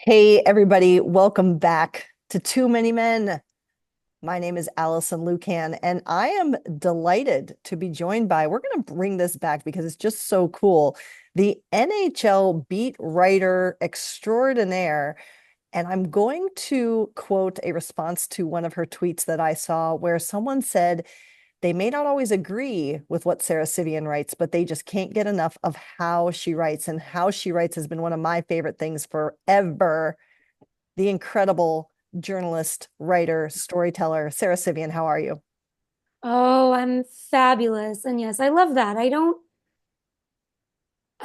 Hey, everybody, welcome back to Too Many Men. My name is Alison Lucan, and I am delighted to be joined by, we're going to bring this back because it's just so cool, the NHL beat writer extraordinaire. And I'm going to quote a response to one of her tweets that I saw where someone said, they may not always agree with what Sara writes, but they just can't get enough of how she writes. And how she writes has been one of my favorite things forever. The incredible journalist, writer, storyteller, Sara. How are you? Oh, I'm fabulous. And yes, I love that. I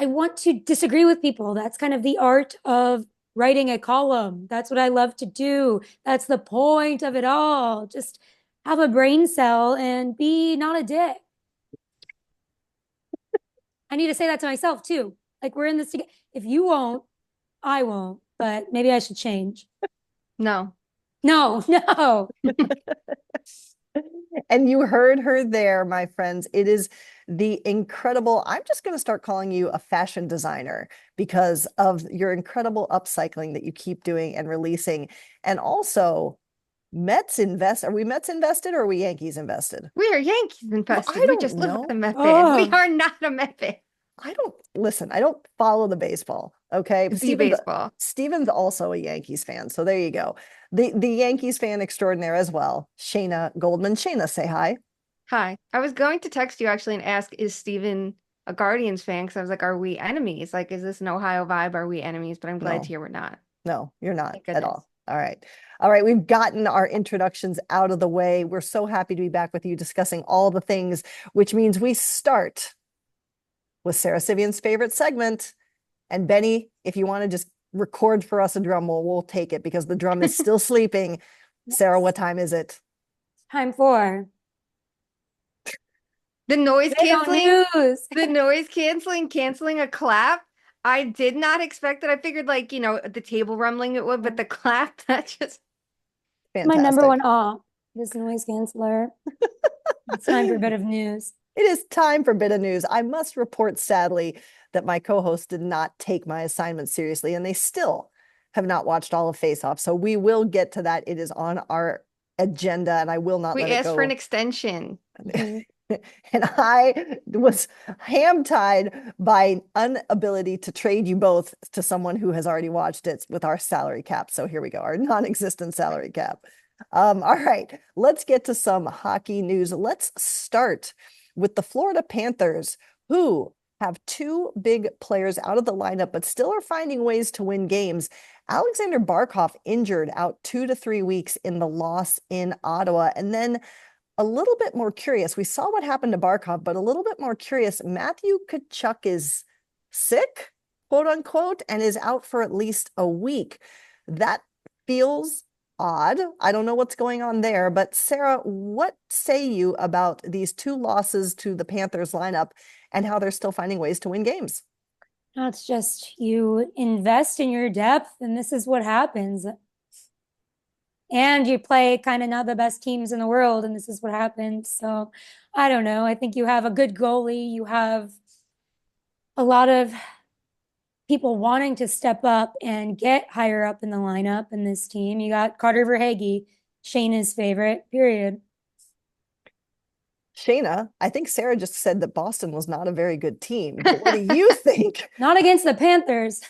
want to disagree with people. That's kind of the art of writing a column. That's what I love to do. That's the point of it all. Just have a brain cell and be not a dick. I need to say that to myself too. Like we're in this together. If you won't, I won't, but maybe I should change. No. No, no. And you heard her there, my friends. It is the incredible, I'm just going to start calling you a fashion designer because of your incredible upcycling that you keep doing and releasing. And also, Mets invest. Are we Mets invested or are we Yankees invested? We are Yankees Well, infested. I We don't just live with a know. Met fan. We Oh, are not a Met fan. I don't listen. I don't follow the baseball. Okay, The baseball. Steven's also a Yankees fan, so there you go. The Yankees fan extraordinaire as well. Shayna Goldman. Shayna, say hi. Hi. I was going to text you actually and ask, is Steven a Guardians fan? Because I was like, are we enemies? Like, is this an Ohio vibe? Are we enemies? But I'm glad to No, hear we're not. no, you're not Thank at goodness. all. All right. All right. We've gotten our introductions out of the way. We're so happy to be back with you discussing all the things, which means we start with Sara Civian's favorite segment. And Benny, if you want to just record for us a drum roll, we'll take it because the drum is still sleeping. Sara, yes. what time is it? Time for The noise Big on canceling, news. canceling a clap. I did not expect that. I figured like, the table rumbling it would, but the clap, that just My number one Fantastic. awe, this noise canceller. It's time for a bit of news. It is time for bit of news. I must report sadly that my co-host did not take my assignment seriously, and they still have not watched all of Face Off. So we will get to that. It is on our agenda, and I will not we let it asked for an go. extension. Mhm. And I was ham tied by inability to trade you both to someone who has already watched it with our salary cap. So here we go, our non-existent salary cap. All right, let's get to some hockey news. Let's start with the Florida Panthers, who have two big players out of the lineup, but still are finding ways to win games. Alexander Barkov injured out 2 to 3 weeks in the loss in Ottawa. And then a little bit more curious, we saw what happened to Barkov, but a little bit more curious, Matthew Tkachuk is sick, quote unquote, and is out for at least a week. That feels odd. I don't know what's going on there, but Sara, what say you about these two losses to the Panthers lineup and how they're still finding ways to win games? It's just you invest in your depth, and this is what happens. And you play kind of not the best teams in the world, and this is what happens. So I don't know. I think you have a good goalie. You have a lot of people wanting to step up and get higher up in the lineup in this team. You got Carter Verhaeghe, Shayna's favorite, period. Shayna, I think Sara just said that Boston was not a very good team. What do you think? Not against the Panthers.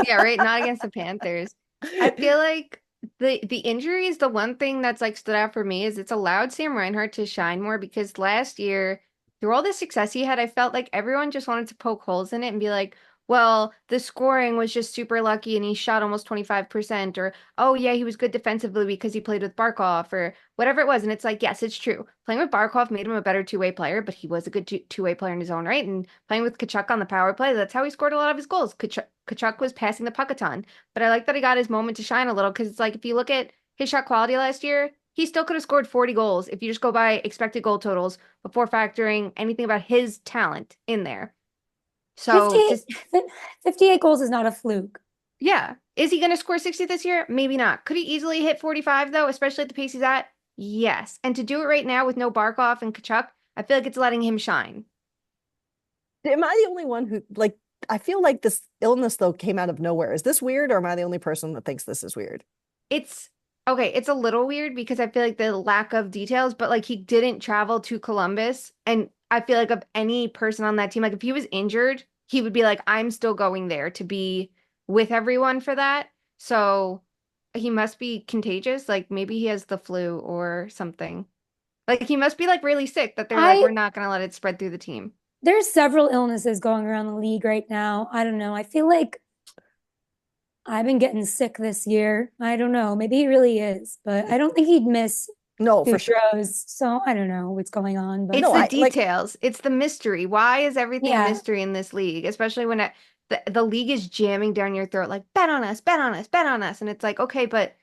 Yeah, right. Not against the Panthers. I feel like the injury is the one thing that's like stood out for me is it's allowed Sam Reinhart to shine more because last year, through all the success he had, I felt like everyone just wanted to poke holes in it and be like, well, the scoring was just super lucky and he shot almost 25%, or oh yeah, he was good defensively because he played with Barkov or whatever it was. And it's like, yes, it's true. Playing with Barkov made him a better two-way player, but he was a good two-way player in his own right. And playing with Kachuk on the power play, that's how he scored a lot of his goals. Kachuk was passing the puck a ton. But I like that he got his moment to shine a little because it's like if you look at his shot quality last year, he still could have scored 40 goals if you just go by expected goal totals before factoring anything about his talent in there. So 58, just 58 goals is not a fluke. yeah. Is he going to score 60 this year? Maybe not. Could he easily hit 45 though, especially at the pace he's at? Yes. And to do it right now with no Barkov and Kachuk, I feel like it's letting him shine. Am I the only one who like I feel like this illness though came out of nowhere. Is this weird, or am I the only person that thinks this is weird? It's okay, it's a little weird because I feel like the lack of details, but like he didn't travel to Columbus. And I feel like of any person on that team, like if he was injured, he would be like, I'm still going there to be with everyone for that. So he must be contagious. Like maybe he has the flu or something. Like he must be like really sick that they're like, I we're not gonna let it spread through the team. There's several illnesses going around the league right now. I don't know. I feel like I've been getting sick this year. I don't know. Maybe he really is, but I don't think he'd miss No, two for sure. throws. So I don't know what's going on, but It's No, the I like details. It's the mystery. Why is everything a yeah. mystery in this league? Especially when the league is jamming down your throat, like bet on us, bet on us, bet on us, and it's like, okay, but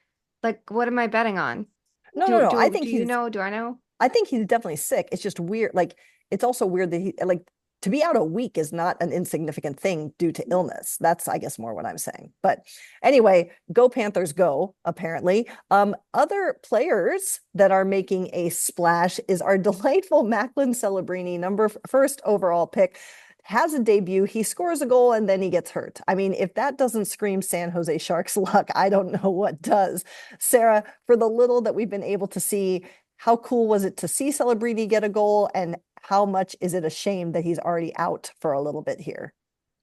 like, what am I betting on? no. I think Do you know? Do I know? I think he's definitely sick. It's just weird. Like it's also weird that he like to be out a week is not an insignificant thing due to illness. That's, I guess, more what I'm saying. But anyway, go Panthers, go, apparently. Other players that are making a splash is our delightful Macklin Celebrini, first overall pick. Has a debut, he scores a goal, and then he gets hurt. I mean, if that doesn't scream San Jose Sharks luck, I don't know what does. Sara, for the little that we've been able to see, how cool was it to see Celebrini get a goal, and how much is it a shame that he's already out for a little bit here?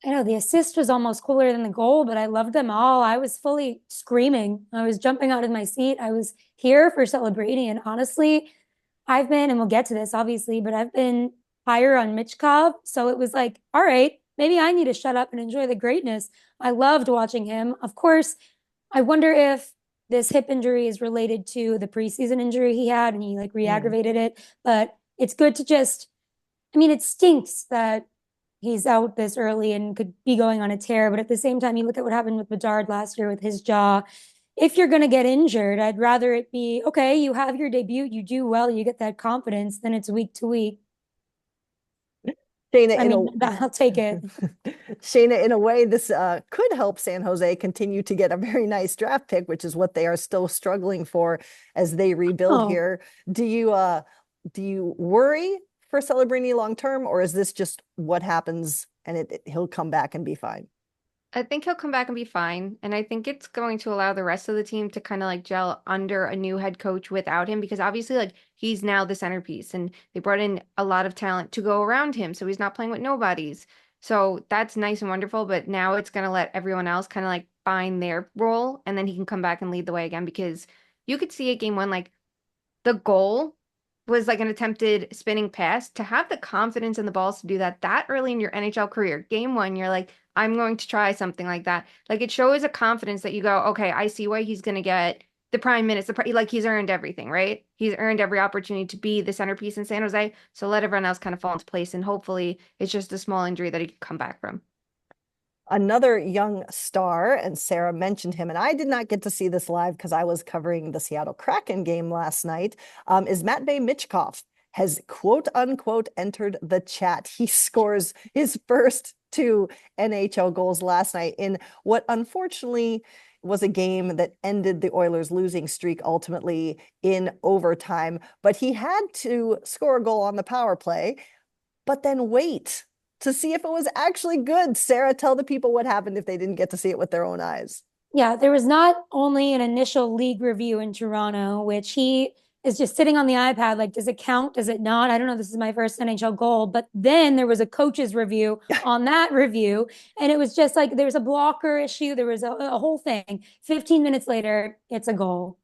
I know the assist was almost cooler than the goal, but I loved them all. I was fully screaming. I was jumping out of my seat. I was here for celebrating. And honestly, and we'll get to this obviously, but I've been higher on Mitchkov. So it was like, all right, maybe I need to shut up and enjoy the greatness. I loved watching him. Of course, I wonder if this hip injury is related to the preseason injury he had and he like Mm. re-aggravated it. But it's good to just, I mean, it stinks that he's out this early and could be going on a tear. But at the same time, you look at what happened with Bedard last year with his jaw. If you're going to get injured, I'd rather it be okay, you have your debut, you do well, you get that confidence, then it's week to week. Shayna, I in mean, a I'll take it. Shayna, in a way, this could help San Jose continue to get a very nice draft pick, which is what they are still struggling for as they rebuild Oh, here. Do you worry for Celebrini long term, or is this just what happens and he'll come back and be fine? I think he'll come back and be fine. And I think it's going to allow the rest of the team to kind of like gel under a new head coach without him because obviously like he's now the centerpiece and they brought in a lot of talent to go around him. So he's not playing with nobodies. So that's nice and wonderful. But now it's going to let everyone else kind of like find their role and then he can come back and lead the way again because you could see at game one, like the goal was like an attempted spinning pass. To have the confidence and the balls to do that early in your NHL career, game one, you're like, I'm going to try something like that. Like it shows a confidence that you go, okay, I see why he's going to get the prime minutes. Like he's earned everything, right? He's earned every opportunity to be the centerpiece in San Jose. So let everyone else kind of fall into place. And hopefully it's just a small injury that he can come back from. Another young star, and Sara mentioned him, and I did not get to see this live because I was covering the Seattle Kraken game last night, is Matvey Michkov has quote unquote entered the chat. He scores his first two NHL goals last night in what unfortunately was a game that ended the Oilers' losing streak ultimately in overtime. But he had to score a goal on the power play, but then wait to see if it was actually good. Sara, tell the people what happened if they didn't get to see it with their own eyes. yeah, there was not only an initial league review in Toronto, which he is just sitting on the iPad, like, does it count? Does it not? I don't know. This is my first NHL goal. But then there was a coach's review on that review. And it was just like there was a blocker issue. There was a whole thing. 15 minutes later, it's a goal.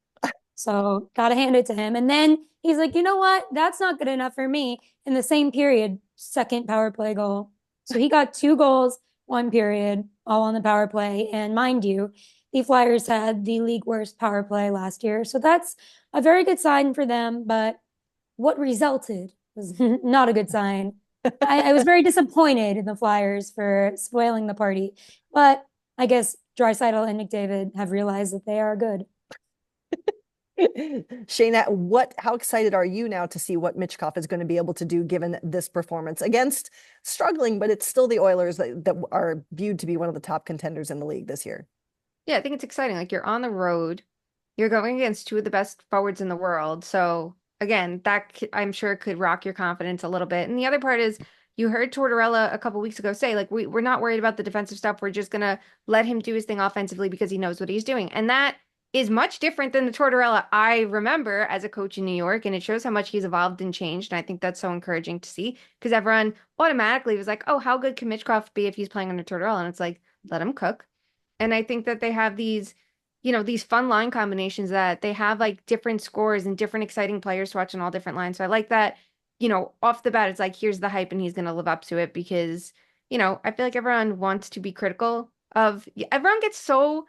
So gotta hand it to him. And then he's like, you know what? That's not good enough for me. In the same period, second power play goal. So he got two goals, one period, all on the power play. And mind you, the Flyers had the league worst power play last year. So that's a very good sign for them. But what resulted was not a good sign. I was very disappointed in the Flyers for spoiling the party. But I guess Draisaitl and McDavid have realized that they are good. Shayna, how excited are you now to see what Michkov is going to be able to do given this performance against struggling, but it's still the Oilers that are viewed to be one of the top contenders in the league this year? Yeah, I think it's exciting. Like you're on the road, you're going against two of the best forwards in the world. So again, I'm sure could rock your confidence a little bit. And the other part is you heard Tortorella a couple weeks ago say, like, we're not worried about the defensive stuff. We're just gonna let him do his thing offensively because he knows what he's doing. And that is much different than the Tortorella I remember as a coach in New York. And it shows how much he's evolved and changed. And I think that's so encouraging to see because everyone automatically was like, oh, how good can Mitchkov be if he's playing under Tortorella? And it's like, let him cook. And I think that they have these fun line combinations that they have like different scores and different exciting players to watch on all different lines. So I like that, off the bat, it's like, here's the hype and he's going to live up to it because, I feel like everyone wants to be critical of, everyone gets so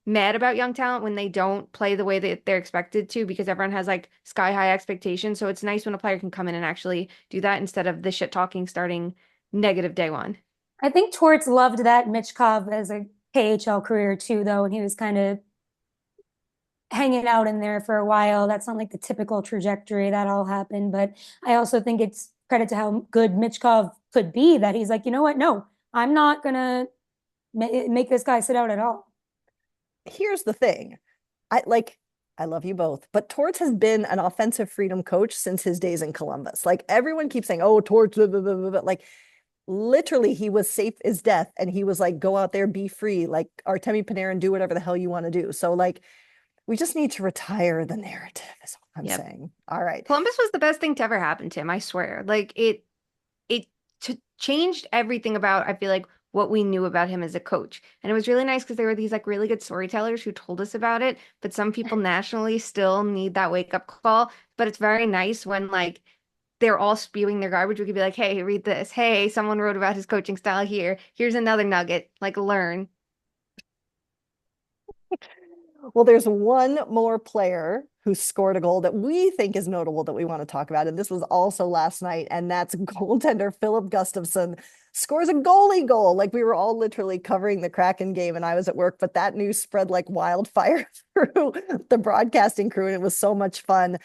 mad about young talent when they don't play the way that they're expected to because everyone has like sky high expectations. So it's nice when a player can come in and actually do that instead of the shit talking starting negative day one. I think Torts loved that Mitchkov as a KHL career too, though, and he was kind of hanging out in there for a while. That's not like the typical trajectory that all happened, but I also think it's credit to how good Mitchkov could be that he's like, you know what? No, I'm not gonna make this guy sit out at all. Here's the thing. I love you both, but Torts has been an offensive freedom coach since his days in Columbus. Like everyone keeps saying, oh, Torts, blah, blah, blah, blah, blah. Like literally he was safe as death and he was like, go out there, be free, like Artemi Panarin, do whatever the hell you want to do. So like we just need to retire the narrative is what I'm Yep. saying. All right. Columbus was the best thing to ever happen to him, I swear. Like it changed everything about, I feel like, what we knew about him as a coach. And it was really nice because there were these like really good storytellers who told us about it, but some people nationally still need that wake up call. But it's very nice when like they're all spewing their garbage. We could be like, hey, read this. Hey, someone wrote about his coaching style here. Here's another nugget. Like learn. Well, there's one more player who scored a goal that we think is notable that we want to talk about. And this was also last night. And that's goaltender Philip Gustafson scores a goalie goal. Like we were all literally covering the Kraken game and I was at work, but that news spread like wildfire through the broadcasting crew. And it was so much fun.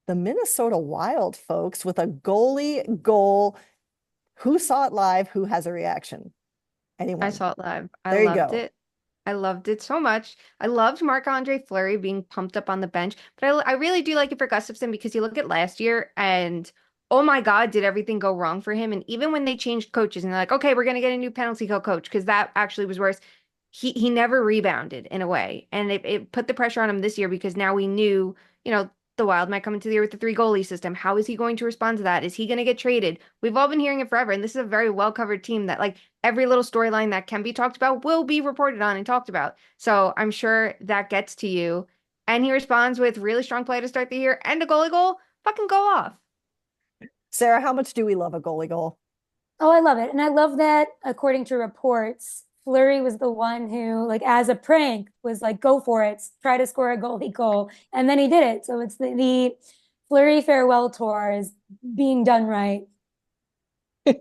The Minnesota Wild, folks, with a goalie goal. Who saw it live? Who has a reaction? Anyone? I saw it live. I There you loved go. it. I loved it so much. I loved Marc-Andre Fleury being pumped up on the bench, but I really do like it for Gustafson because you look at last year and oh my God, did everything go wrong for him? And even when they changed coaches and they're like, okay, we're gonna get a new penalty kill coach because that actually was worse. He never rebounded in a way, and it put the pressure on him this year because now we knew, the Wild might come into the year with the three goalie system. How is he going to respond to that? Is he going to get traded? We've all been hearing it forever, and this is a very well covered team that like every little storyline that can be talked about will be reported on and talked about. So I'm sure that gets to you. And he responds with really strong play to start the year and a goalie goal. Fucking go off. Sarah, how much do we love a goalie goal? Oh, I love it. And I love that according to reports, Fleury was the one who, like, as a prank, was like, go for it, try to score a goalie goal. And then he did it. So it's the Fleury farewell tour is being done right. The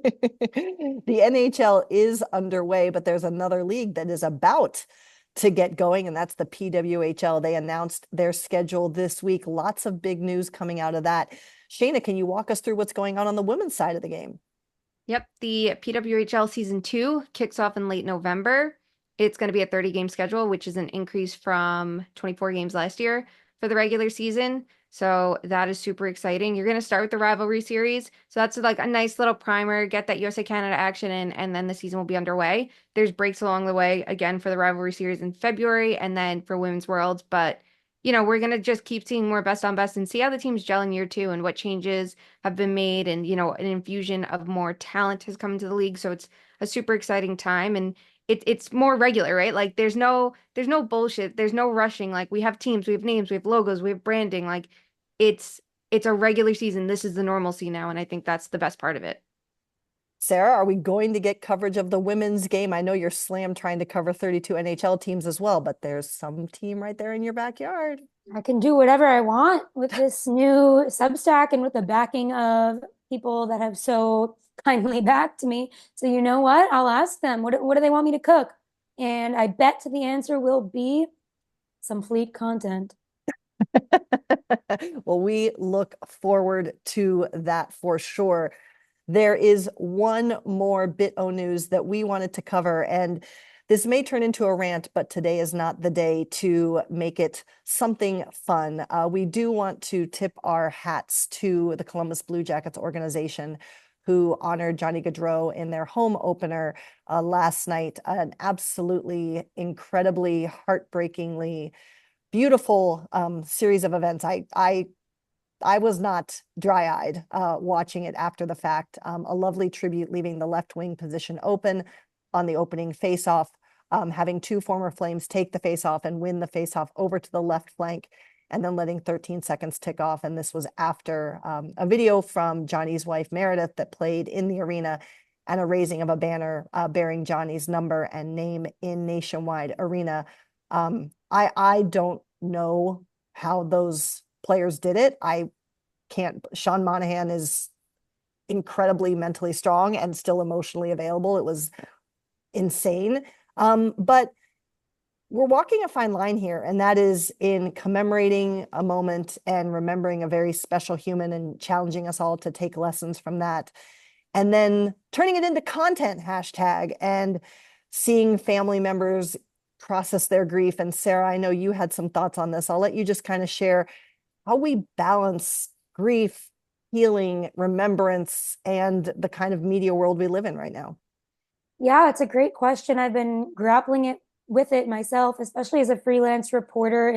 NHL is underway, but there's another league that is about to get going, and that's the PWHL. They announced their schedule this week. Lots of big news coming out of that. Shayna, can you walk us through what's going on the women's side of the game? Yep, the PWHL season 2 kicks off in late November. It's going to be a 30-game schedule, which is an increase from 24 games last year for the regular season. So that is super exciting. You're going to start with the rivalry series. So that's like a nice little primer, get that USA Canada action in, and then the season will be underway. There's breaks along the way, again, for the rivalry series in February and then for Women's Worlds. But, we're going to just keep seeing more best on best and see how the teams gel in year 2 and what changes have been made. And, an infusion of more talent has come into the league. So it's a super exciting time. And it's more regular, right? Like there's no bullshit. There's no rushing. Like we have teams, we have names, we have logos, we have branding. Like it's a regular season. This is the normalcy now. And I think that's the best part of it. Sarah, are we going to get coverage of the women's game? I know you're slammed trying to cover 32 NHL teams as well, but there's some team right there in your backyard. I can do whatever I want with this new Substack and with the backing of people that have so kindly backed me. So you know what? I'll ask them, what do they want me to cook? And I bet the answer will be some fleet content. Well, we look forward to that for sure. There is one more bit o' news that we wanted to cover, and this may turn into a rant, but today is not the day to make it something fun. We do want to tip our hats to the Columbus Blue Jackets organization, who honored Johnny Gaudreau in their home opener last night. An absolutely incredibly heartbreakingly beautiful series of events. I was not dry-eyed watching it after the fact. A lovely tribute, leaving the left wing position open on the opening faceoff, having two former Flames take the faceoff and win the faceoff over to the left flank, and then letting 13 seconds tick off. And this was after a video from Johnny's wife, Meredith, that played in the arena, and a raising of a banner bearing Johnny's number and name in Nationwide Arena. I don't know how those players did it. I can't. Sean Monahan is incredibly mentally strong and still emotionally available. It was insane. But we're walking a fine line here, and that is in commemorating a moment and remembering a very special human and challenging us all to take lessons from that. And then turning it into content hashtag and seeing family members process their grief. And Sara, I know you had some thoughts on this. I'll let you just kind of share how we balance grief, healing, remembrance, and the kind of media world we live in right now. Yeah, it's a great question. I've been grappling with it myself, especially as a freelance reporter.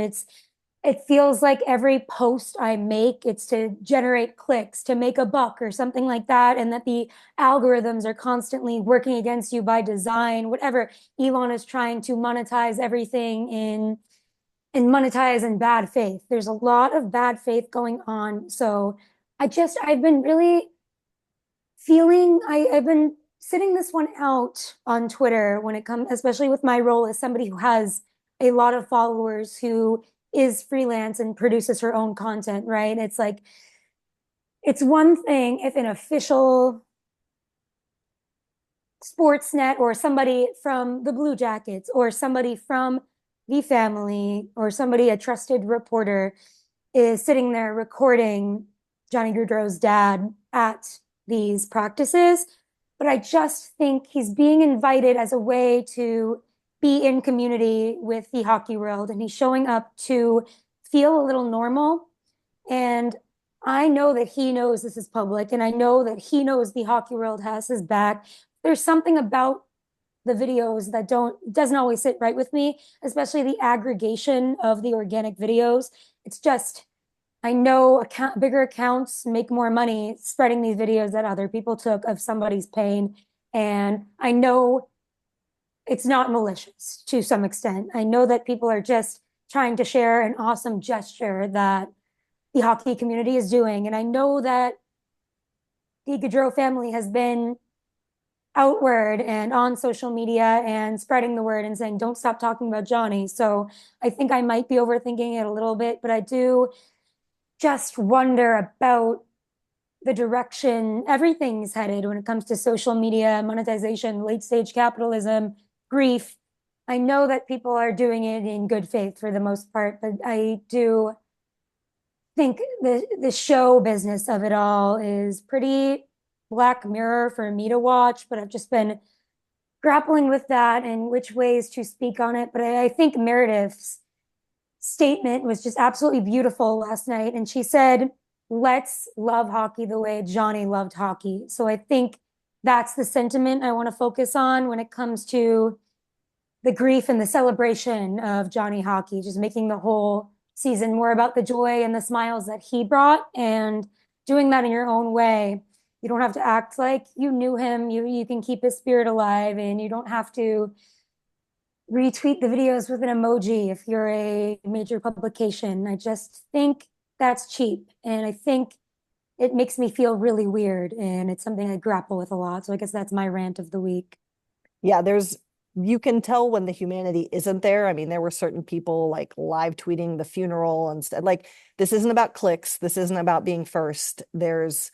It feels like every post I make, it's to generate clicks, to make a buck or something like that, and that the algorithms are constantly working against you by design. Whatever, Elon is trying to monetize everything and monetize in bad faith. There's a lot of bad faith going on. So I've been really feeling, I've been sitting this one out on Twitter when it comes, especially with my role as somebody who has a lot of followers, who is freelance and produces her own content, right? It's like, it's one thing if an official Sportsnet or somebody from the Blue Jackets or somebody from the family or somebody, a trusted reporter, is sitting there recording Johnny Gaudreau's dad at these practices. But I just think he's being invited as a way to be in community with the hockey world, and he's showing up to feel a little normal. And I know that he knows this is public, and I know that he knows the hockey world has his back. There's something about the videos that doesn't always sit right with me, especially the aggregation of the organic videos. It's just, I know bigger accounts make more money spreading these videos that other people took of somebody's pain. And I know it's not malicious to some extent. I know that people are just trying to share an awesome gesture that the hockey community is doing. And I know that the Gaudreau family has been outward and on social media and spreading the word and saying, don't stop talking about Johnny. So I think I might be overthinking it a little bit, but I do just wonder about the direction everything's headed when it comes to social media, monetization, late stage capitalism, grief. I know that people are doing it in good faith for the most part, but I do think the show business of it all is pretty Black Mirror for me to watch, but I've just been grappling with that and which ways to speak on it. But I think Meredith's statement was just absolutely beautiful last night. And she said, let's love hockey the way Johnny loved hockey. So I think that's the sentiment I want to focus on when it comes to the grief and the celebration of Johnny hockey, just making the whole season more about the joy and the smiles that he brought, and doing that in your own way. You don't have to act like you knew him. You can keep his spirit alive, and you don't have to retweet the videos with an emoji if you're a major publication. I just think that's cheap. And I think it makes me feel really weird. And it's something I grapple with a lot. So I guess that's my rant of the week. Yeah, you can tell when the humanity isn't there. I mean, there were certain people like live tweeting the funeral and stuff. Like, this isn't about clicks. This isn't about being first. There's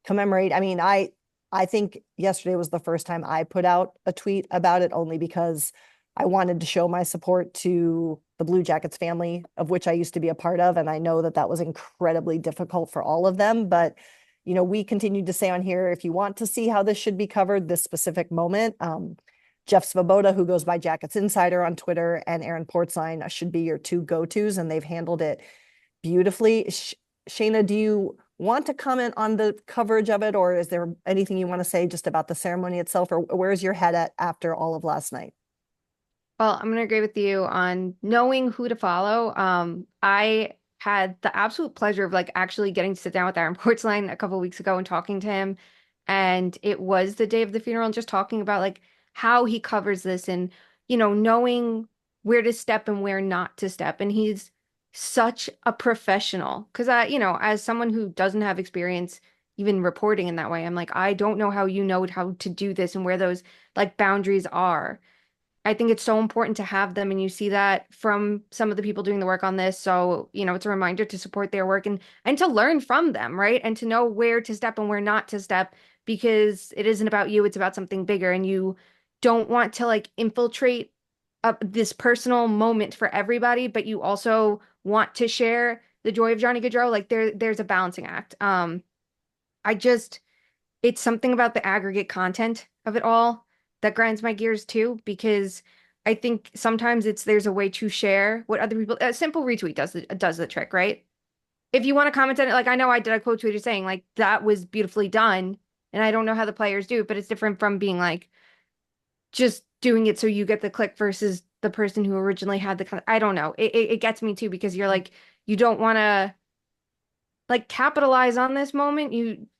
commemorate. I mean, I think yesterday was the first time I put out a tweet about it, only because I wanted to show my support to the Blue Jackets family, of which I used to be a part of. And I know that that was incredibly difficult for all of them. But, we continued to say on here, if you want to see how this should be covered, this specific moment, Jeff Svoboda, who goes by Jackets Insider on Twitter, and Aaron Portzline should be your two go-tos, and they've handled it beautifully. Shayna, do you want to comment on the coverage of it, or is there anything you want to say just about the ceremony itself, or where's your head at after all of last night? Well, I'm gonna agree with you on knowing who to follow. I had the absolute pleasure of like actually getting to sit down with Aaron Portzline a couple weeks ago and talking to him. And it was the day of the funeral and just talking about like how he covers this and, knowing where to step and where not to step. And he's such a professional. Because as someone who doesn't have experience even reporting in that way, I'm like, I don't know how you know how to do this and where those like boundaries are. I think it's so important to have them, and you see that from some of the people doing the work on this. So, it's a reminder to support their work and to learn from them, right? And to know where to step and where not to step, because it isn't about you, it's about something bigger, and you don't want to like infiltrate this personal moment for everybody, but you also want to share the joy of Johnny Gaudreau. Like there's a balancing act. I just it's something about the aggregate content of it all that grinds my gears too, because I think sometimes there's a way to share what other people a simple retweet does the trick, right? If you want to comment on it, like I know I did a quote tweet saying like that was beautifully done, and I don't know how the players do it, but it's different from being like just doing it so you get the click versus the person who originally had I don't know. It gets me too, because you're like you don't want to like capitalize on this moment.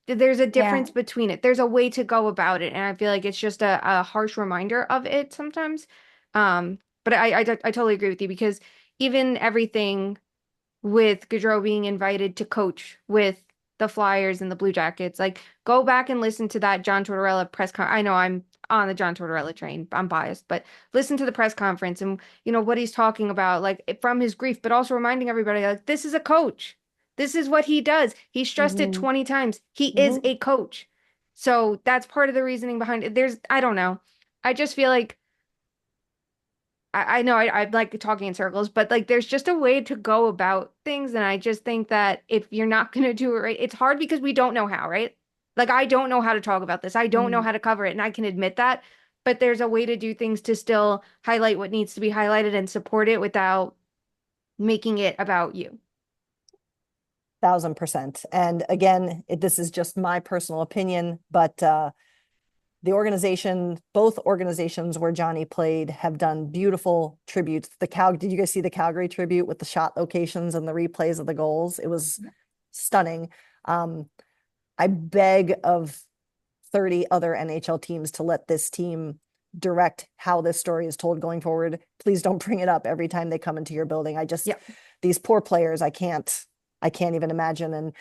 There's a Yeah. difference between it. There's a way to go about it, and I feel like it's just a harsh reminder of it sometimes. But I totally agree with you, because even everything with Gaudreau being invited to coach with the Flyers and the Blue Jackets, like go back and listen to that John Tortorella press con. I know I'm on the John Tortorella train. I'm biased, but listen to the press conference and what he's talking about, like from his grief, but also reminding everybody like this is a coach. This is what he does. He stressed it Hmm. 20 times. He is Hmm. a coach. So that's part of the reasoning behind it. I don't know. I just feel like I know I like talking in circles, but like there's just a way to go about things. And I just think that if you're not going to do it right, it's hard because we don't know how, right? Like I don't know how to talk about this. I don't know Hmm. how to cover it. And I can admit that. But there's a way to do things to still highlight what needs to be highlighted and support it without making it about you. 1,000%. And again, this is just my personal opinion, but the organization, both organizations where Johnny played, have done beautiful tributes. Did you guys see the Calgary tribute with the shot locations and the replays of the goals? It was stunning. I beg of 30 other NHL teams to let this team direct how this story is told going forward. Please don't bring it up every time they come into your building. Yep. These poor players, I can't even imagine. And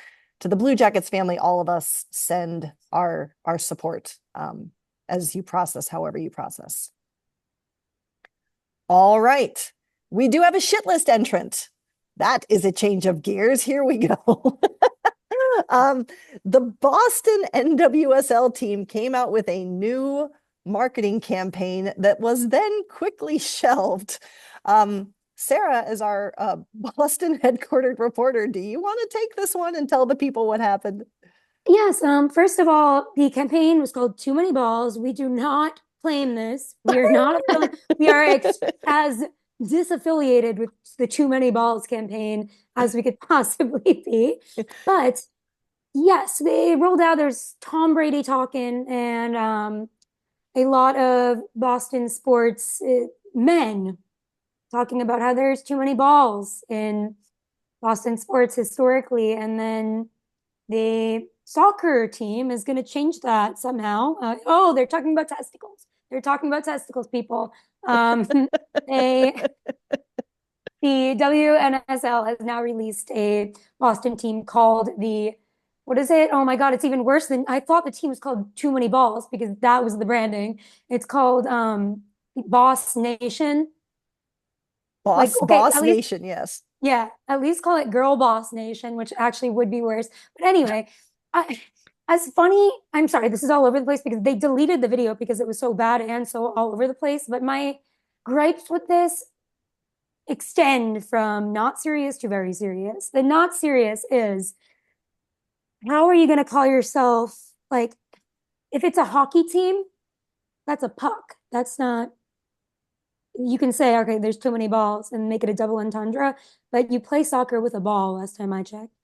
to the Blue Jackets family, all of us send our support as you process, however you process. All right. We do have a shit list entrant. That is a change of gears. Here we go. um, the Boston NWSL team came out with a new marketing campaign that was then quickly shelved. Sara, as our Boston headquartered reporter, do you want to take this one and tell the people what happened? Yes. First of all, the campaign was called Too Many Balls. We do not claim this. We are not we are as disaffiliated with the Too Many Balls campaign as we could possibly be. But yes, they rolled out, there's Tom Brady talking and a lot of Boston sports men talking about how there's too many balls in Boston sports historically. And then the soccer team is going to change that somehow. Oh, they're talking about testicles. They're talking about testicles, people. They the WNSL has now released a Boston team called the what is it? Oh my God, it's even worse than I thought the team was called Too Many Balls because that was the branding. It's called Boss Nation. Like, okay, Boss at least Nation, yes. yeah, at least call it Girl Boss Nation, which actually would be worse. But anyway, as funny, I'm sorry, this is all over the place because they deleted the video because it was so bad and so all over the place. But my gripes with this extend from not serious to very serious. The not serious is how are you going to call yourself like if it's a hockey team, that's a puck. That's not you can say, okay, there's too many balls and make it a double entendre, but you play soccer with a ball last time I checked.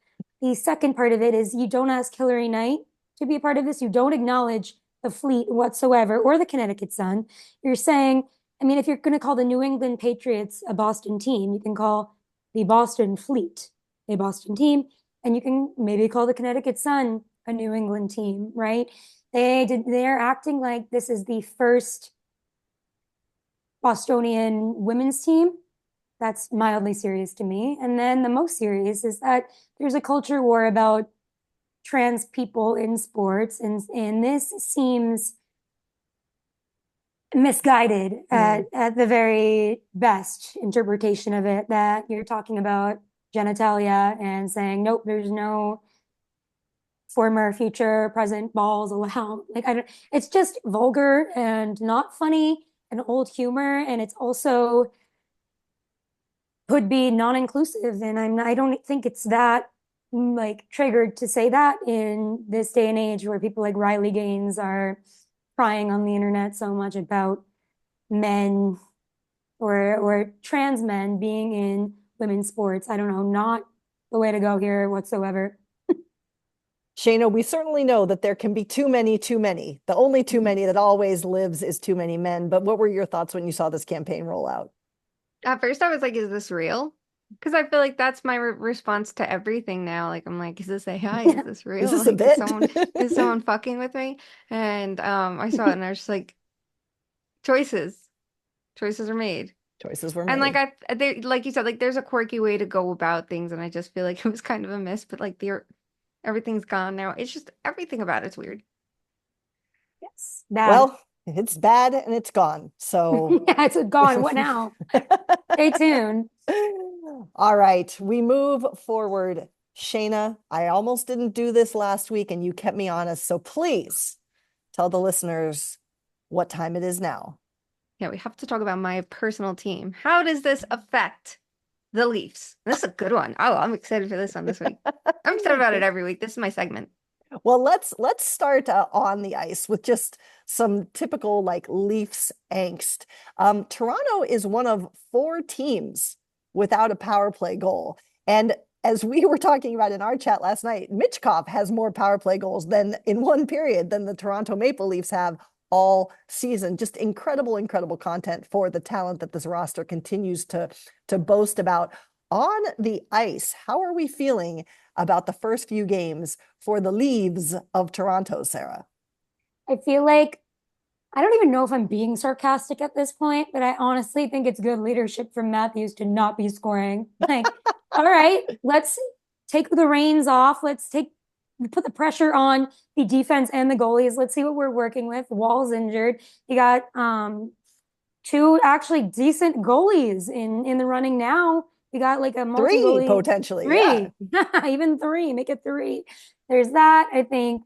the second part of it is you don't ask Hillary Knight to be a part of this. You don't acknowledge the Fleet whatsoever or the Connecticut Sun. You're saying, I mean, if you're going to call the New England Patriots a Boston team, you can call the Boston Fleet a Boston team, and you can maybe call the Connecticut Sun a New England team, right? They're acting like this is the first Bostonian women's team. That's mildly serious to me. And then the most serious is that there's a culture war about trans people in sports, and this seems misguided at the very best interpretation of it, that you're talking about genitalia and saying, nope, there's no former, future, present balls allowed. Like, it's just vulgar and not funny and old humor. And it's also could be non-inclusive. And I don't think it's that like triggered to say that in this day and age where people like Riley Gaines are crying on the internet so much about men or trans men being in women's sports. I don't know, not the way to go here whatsoever. Shayna, we certainly know that there can be too many, too many. The only too many that always lives is too many men. But what were your thoughts when you saw this campaign roll out? At first, I was like, is this real? Because I feel like that's my response to everything now. Like, I'm like, is this AI? Is this real? Is this a Like, bit? is someone fucking with me? And I saw it and I was just like, choices. Choices are made. Choices were And made. like you said, like there's a quirky way to go about things, and I just feel like it was kind of a miss, but like everything's gone now. It's just everything about it's weird. Yes, bad. Well, it's bad and it's gone. So yeah, it's gone. What now? Stay tuned. All right, we move forward. Shayna, I almost didn't do this last week and you kept me honest. So please tell the listeners what time it is now. Yeah, we have to talk about my personal team. How does this affect the Leafs? This is a good one. Oh, I'm excited for this one this week. I'm excited about it every week. This is my segment. Well, let's start on the ice with just some typical like Leafs angst. Toronto is one of 4 teams without a power play goal. And as we were talking about in our chat last night, Mitchkov has more power play goals than in one period than the Toronto Maple Leafs have all season. Just incredible, incredible content for the talent that this roster continues to boast about. On the ice, how are we feeling about the first few games for the Leaves of Toronto, Sara? I feel like I don't even know if I'm being sarcastic at this point, but I honestly think it's good leadership from Matthews to not be scoring. Like, all right, let's take the reins off. Put the pressure on the defense and the goalies. Let's see what we're working with. Wall's injured. You got 2 actually decent goalies in the running now. We got like a 3 potentially. 3. Yeah. Even 3. Make it 3. There's that. I think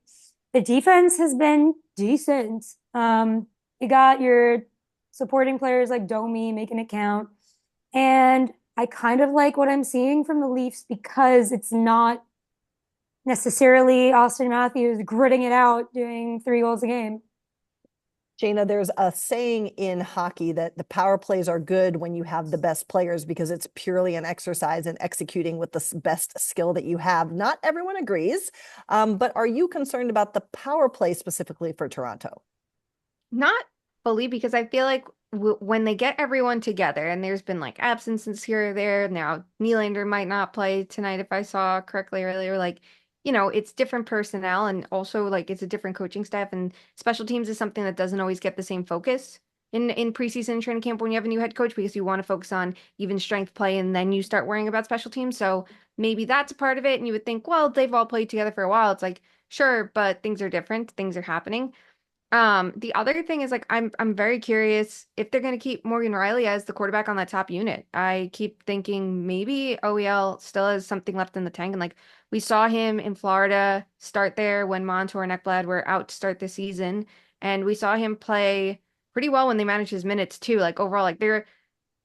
the defense has been decent. You got your supporting players like Domi making it count. And I kind of like what I'm seeing from the Leafs because it's not necessarily Austin Matthews gritting it out, doing 3 goals a game. Shayna, there's a saying in hockey that the power plays are good when you have the best players because it's purely an exercise in executing with the best skill that you have. Not everyone agrees, but are you concerned about the power play specifically for Toronto? Not fully, because I feel like when they get everyone together, and there's been like absences here or there. Now Nylander might not play tonight if I saw correctly earlier. Like, it's different personnel, and also like it's a different coaching staff, and special teams is something that doesn't always get the same focus in preseason training camp when you have a new head coach, because you want to focus on even strength play and then you start worrying about special teams. So maybe that's a part of it. And you would think, well, they've all played together for a while. It's like, sure, but things are different. Things are happening. The other thing is like I'm very curious if they're gonna keep Morgan Riley as the quarterback on that top unit. I keep thinking maybe OEL still has something left in the tank, and like we saw him in Florida start there when Montour and Ekblad were out to start the season, and we saw him play pretty well when they managed his minutes too. Like overall, like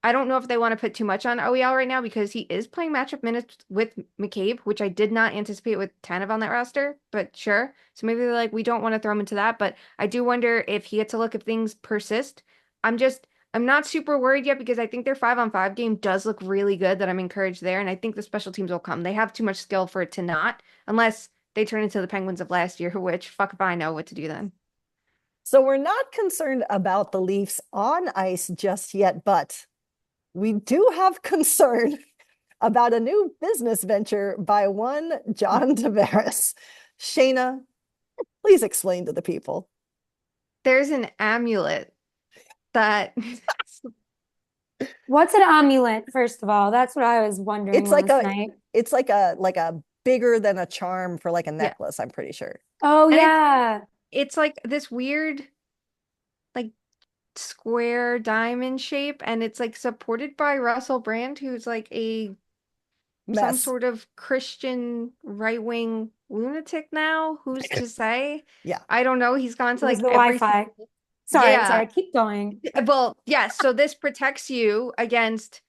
I don't know if they want to put too much on OEL right now because he is playing matchup minutes with McCabe, which I did not anticipate with Tanev on that roster, but sure. So maybe they're like, we don't want to throw him into that, but I do wonder if he gets a look if things persist. I'm not super worried yet because I think their 5-on-5 game does look really good, that I'm encouraged there. And I think the special teams will come. They have too much skill for it to not, unless they turn into the Penguins of last year, which fuck if I know what to do then. So we're not concerned about the Leafs on ice just yet, but we do have concern about a new business venture by one John Tavares. Shayna, please explain to the people. There's an amulet that What's an amulet, first of all? That's what I was wondering It's like last a night. it's like a bigger than a charm for like a yeah. necklace, I'm pretty sure. Oh, And yeah. it's like this weird like square diamond shape, and it's like supported by Russell Brand, who's like a some Mess. sort of Christian right-wing lunatic now. Who's to say? Yeah. I don't know. He's gone It to was like the every Wi-Fi. Sorry, yeah. sorry. Keep going. Well, yes. So this protects you against,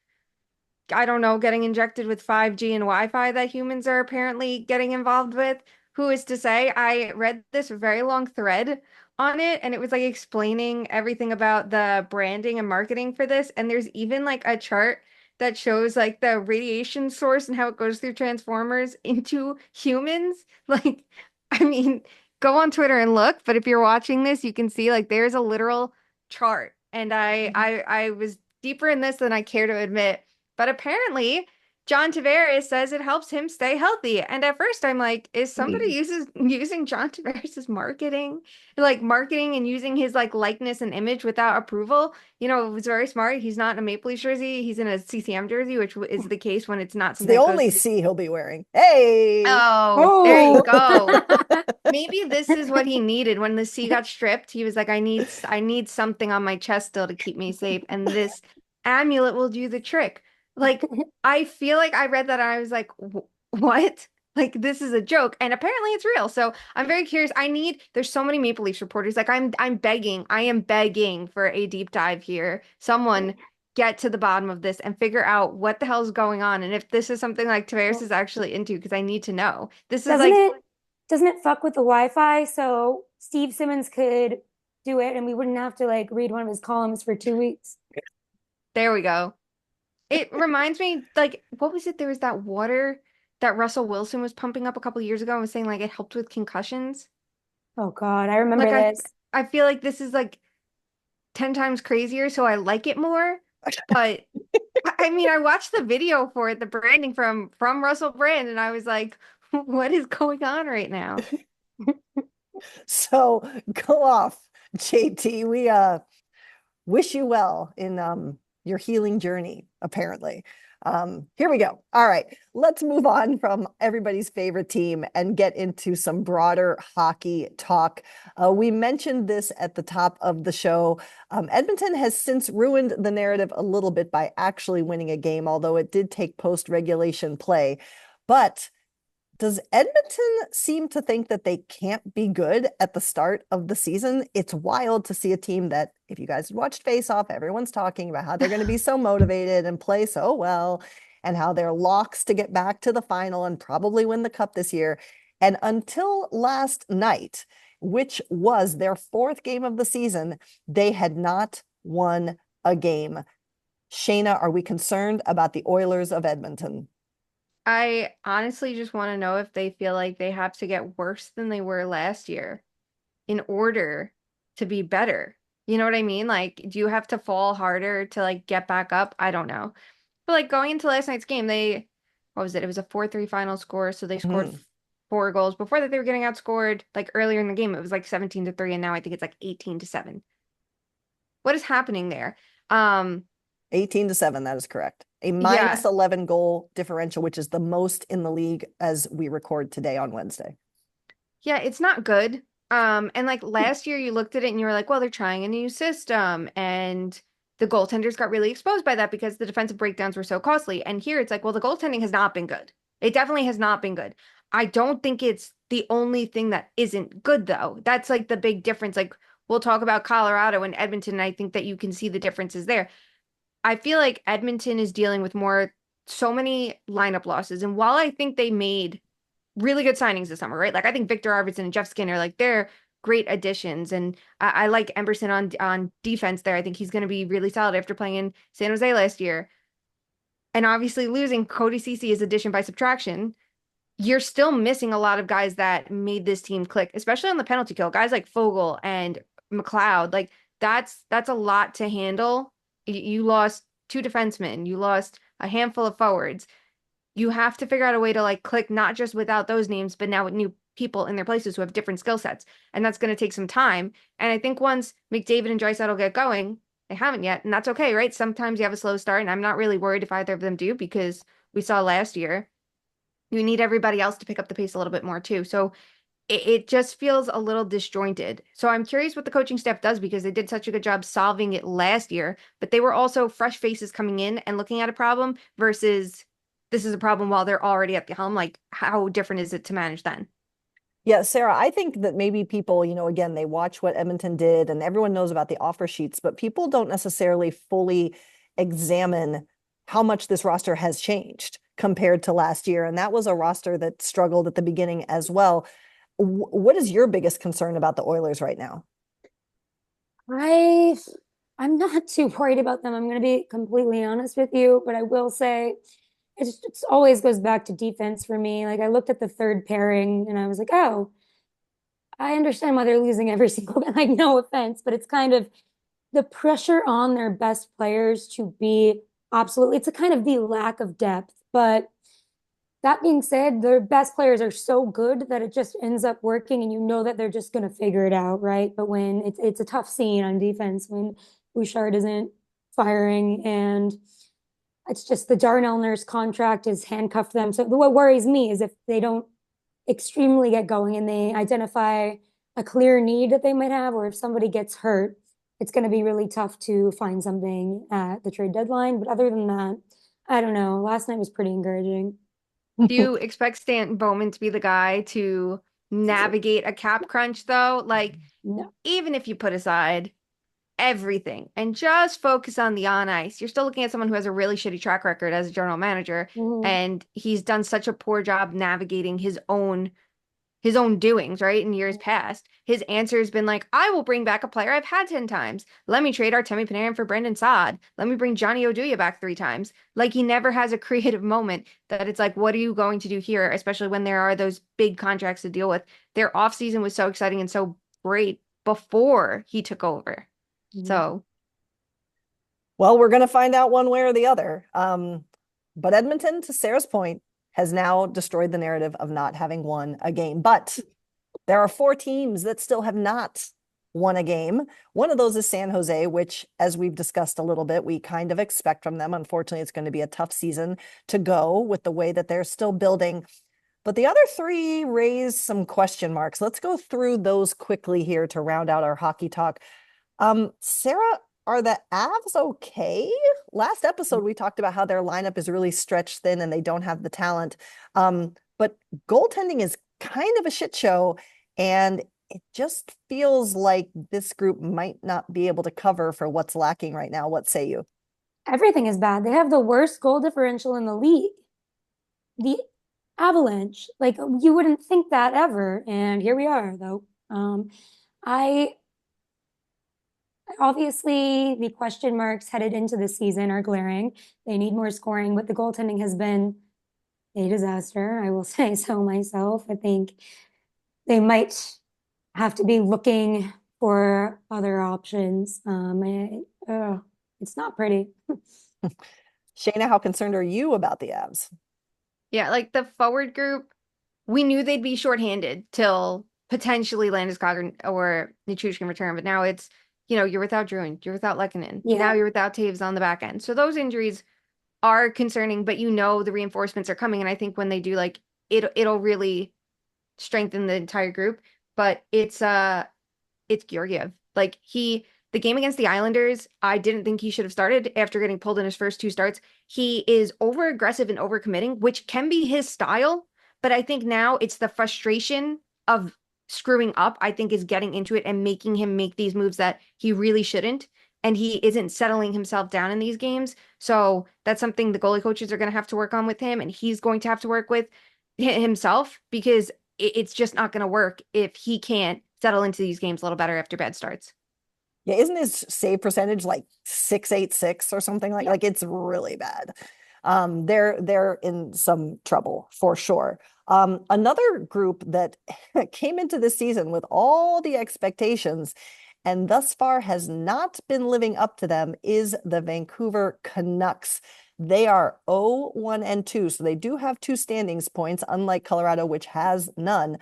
I don't know, getting injected with 5G and Wi-Fi that humans are apparently getting involved with. Who is to say? I read this very long thread on it, and it was like explaining everything about the branding and marketing for this. And there's even like a chart that shows like the radiation source and how it goes through transformers into humans. Like, I mean, go on Twitter and look, but if you're watching this, you can see like there's a literal chart. And I was deeper in this than I care to admit. But apparently, John Tavares says it helps him stay healthy. And at first, I'm like, is somebody using John Tavares's marketing and using his like likeness and image without approval? You know, it was very smart. He's not in a Maple Leafs jersey. He's in a CCM jersey, which is the case when it's not It's something the that goes only through. C he'll be wearing. Hey. Oh, there you Oh. go. Maybe this is what he needed when the sea got stripped. He was like, I need something on my chest still to keep me safe, and this amulet will do the trick. Like, I feel like I read that and I was like, what? Like, this is a joke, and apparently it's real. So I'm very curious. There's so many Maple Leafs reporters. Like, I am begging for a deep dive here. Someone get to the bottom of this and figure out what the hell is going on, and if this is something like Tavares is actually into, because I need to know. This is Doesn't like, it doesn't it fuck with the Wi-Fi? So Steve Simmons could do it and we wouldn't have to like read one of his columns for 2 weeks. there we go. It reminds me, like, what was it? There was that water that Russell Wilson was pumping up a couple years ago and was saying like it helped with concussions. Oh God, I remember Like this. I feel like this is like 10 times crazier, so I like it more. But I mean, I watched the video for it, the branding from Russell Brand, and I was like, what is going on right now? So go off, JT. We wish you well in your healing journey, apparently. Here we go. All right, let's move on from everybody's favorite team and get into some broader hockey talk. We mentioned this at the top of the show. Edmonton has since ruined the narrative a little bit by actually winning a game, although it did take post-regulation play. But does Edmonton seem to think that they can't be good at the start of the season? It's wild to see a team that, if you guys watched Face Off, everyone's talking about how they're going to be so motivated and play so well and how they're locks to get back to the final and probably win the cup this year. And until last night, which was their fourth game of the season, they had not won a game. Shayna, are we concerned about the Oilers of Edmonton? I honestly just want to know if they feel like they have to get worse than they were last year in order to be better. You know what I mean? Like, do you have to fall harder to like get back up? I don't know. But like going into last night's game, what was it? It was a 4-3 final score, so they scored Mhm. 4 goals. Before that, they were getting outscored like earlier in the game. It was like 17-3, and now I think it's like 18-7. What is happening there? 18-7, that is correct. A Yeah, minus 11 goal differential, which is the most in the league as we record today on Wednesday. yeah, it's not good. And like last year you looked at it and you were like, well, they're trying a new system, and the goaltenders got really exposed by that because the defensive breakdowns were so costly. And here it's like, well, the goaltending has not been good. It definitely has not been good. I don't think it's the only thing that isn't good though. That's like the big difference. Like we'll talk about Colorado and Edmonton, and I think that you can see the differences there. I feel like Edmonton is dealing with so many lineup losses. And while I think they made really good signings this summer, right? Like I think Victor Arvidsson and Jeff Skinner, like they're great additions. And I like Emerson on defense there. I think he's going to be really solid after playing in San Jose last year. And obviously losing Cody Cece is addition by subtraction. You're still missing a lot of guys that made this team click, especially on the penalty kill. Guys like Fogel and McLeod, like that's a lot to handle. You lost two defensemen, you lost a handful of forwards. You have to figure out a way to like click not just without those names, but now with new people in their places who have different skill sets. And that's going to take some time. And I think once McDavid and Draisaitl get going, they haven't yet, and that's okay, right? Sometimes you have a slow start, and I'm not really worried if either of them do because we saw last year you need everybody else to pick up the pace a little bit more too. So it just feels a little disjointed. So I'm curious what the coaching staff does because they did such a good job solving it last year, but they were also fresh faces coming in and looking at a problem versus this is a problem while they're already at the helm. Like, how different is it to manage then? Yeah, Sarah, I think that maybe people, again, they watch what Edmonton did and everyone knows about the offer sheets, but people don't necessarily fully examine how much this roster has changed compared to last year. And that was a roster that struggled at the beginning as well. What is your biggest concern about the Oilers right now? I I'm not too worried about them. I'm going to be completely honest with you, but I will say it always goes back to defense for me. Like I looked at the third pairing and I was like, oh, I understand why they're losing every single like no offense, but it's kind of the pressure on their best players to be absolutely it's a kind of the lack of depth. But that being said, their best players are so good that it just ends up working and you know that they're just going to figure it out, right? But when it's a tough scene on defense when Bouchard isn't firing and it's just the Darnell Nurse contract has handcuffed them. So what worries me is if they don't extremely get going and they identify a clear need that they might have, or if somebody gets hurt, it's going to be really tough to find something at the trade deadline. But other than that, I don't know. Last night was pretty encouraging. Do you expect Stanton Bowman to be the guy to navigate a cap crunch though? Like, No. even if you put aside everything and just focus on the on ice, you're still looking at someone who has a really shitty track record as a general manager, Mm-hmm. and he's done such a poor job navigating his own doings, right? In years past, his answer has been like, I will bring back a player I've had 10 times. Let me trade Artemi Panarin for Brendan Saad. Let me bring Johnny Oduya back 3 times. Like, he never has a creative moment that it's like, what are you going to do here? Especially when there are those big contracts to deal with. Their offseason was so exciting and so great before he took over. Mm-hmm. So Well, we're going to find out one way or the other. But Edmonton, to Sarah's point, has now destroyed the narrative of not having won a game. But there are 4 teams that still have not won a game. One of those is San Jose, which, as we've discussed a little bit, we kind of expect from them. Unfortunately, it's going to be a tough season to go with the way that they're still building. But the other 3 raise some question marks. Let's go through those quickly here to round out our hockey talk. Sarah, are the Avs okay? Last episode, we talked about how their lineup is really stretched thin and they don't have the talent. But goaltending is kind of a shit show. And it just feels like this group might not be able to cover for what's lacking right now. What say you? Everything is bad. They have the worst goal differential in the league. The Avalanche, like you wouldn't think that ever, and here we are, though. I obviously the question marks headed into the season are glaring. They need more scoring, but the goaltending has been a disaster. I will say so myself. I think they might have to be looking for other options. It's not pretty. Shayna, how concerned are you about the Avs? yeah, like the forward group, we knew they'd be shorthanded till potentially Landeskog or Nichushkin return, but now it's, you're without Druin, you're without Lehkonen. Yeah. Now you're without Taves on the back end. So those injuries are concerning, but the reinforcements are coming. And I think when they do, like, it'll really strengthen the entire group. But it's Georgiev. Like, the game against the Islanders, I didn't think he should have started after getting pulled in his first 2 starts. He is over aggressive and over committing, which can be his style. But I think now it's the frustration of screwing up, I think, is getting into it and making him make these moves that he really shouldn't. And he isn't settling himself down in these games. So that's something the goalie coaches are going to have to work on with him. And he's going to have to work with himself because it's just not going to work if he can't settle into these games a little better after bad starts. Yeah, isn't his save percentage like 686 or something like it's really bad. They're in some trouble for sure. Another group that came into this season with all the expectations and thus far has not been living up to them is the Vancouver Canucks. They are 0-1 and 2, so they do have two standings points, unlike Colorado, which has none.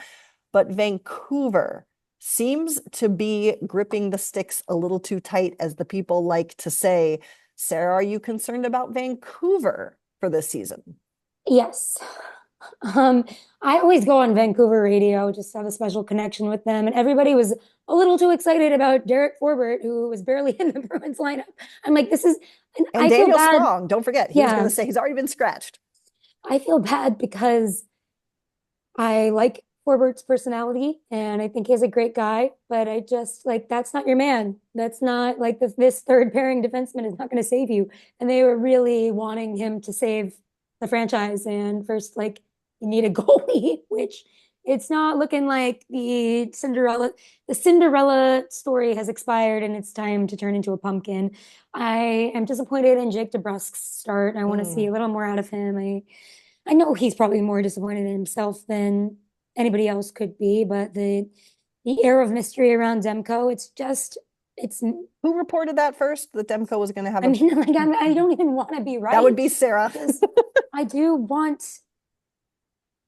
But Vancouver seems to be gripping the sticks a little too tight, as the people like to say. Sara, are you concerned about Vancouver for this season? Yes. Um, I always go on Vancouver radio, just have a special connection with them. And everybody was a little too excited about Derek Forbort, who was barely in the Bruins lineup. I'm like, this is, and And I feel Daniel bad. Sprong, don't forget, he was going Yeah, to say he's already been scratched. I feel bad because I like Forbert's personality and I think he's a great guy, but I just like that's not your man. That's not like this third pairing defenseman is not going to save you. And they were really wanting him to save the franchise. And first, like you need a goalie, which it's not looking like the Cinderella story has expired and it's time to turn into a pumpkin. I am disappointed in Jake DeBrusk's start. I want to see a little more out of him. I know he's probably more disappointed in himself than anybody else could be, but the air of mystery around Demko, it's Who reported that first? That Demko was going to have I mean, like I don't even want to be right. That would be Sara. Because I do want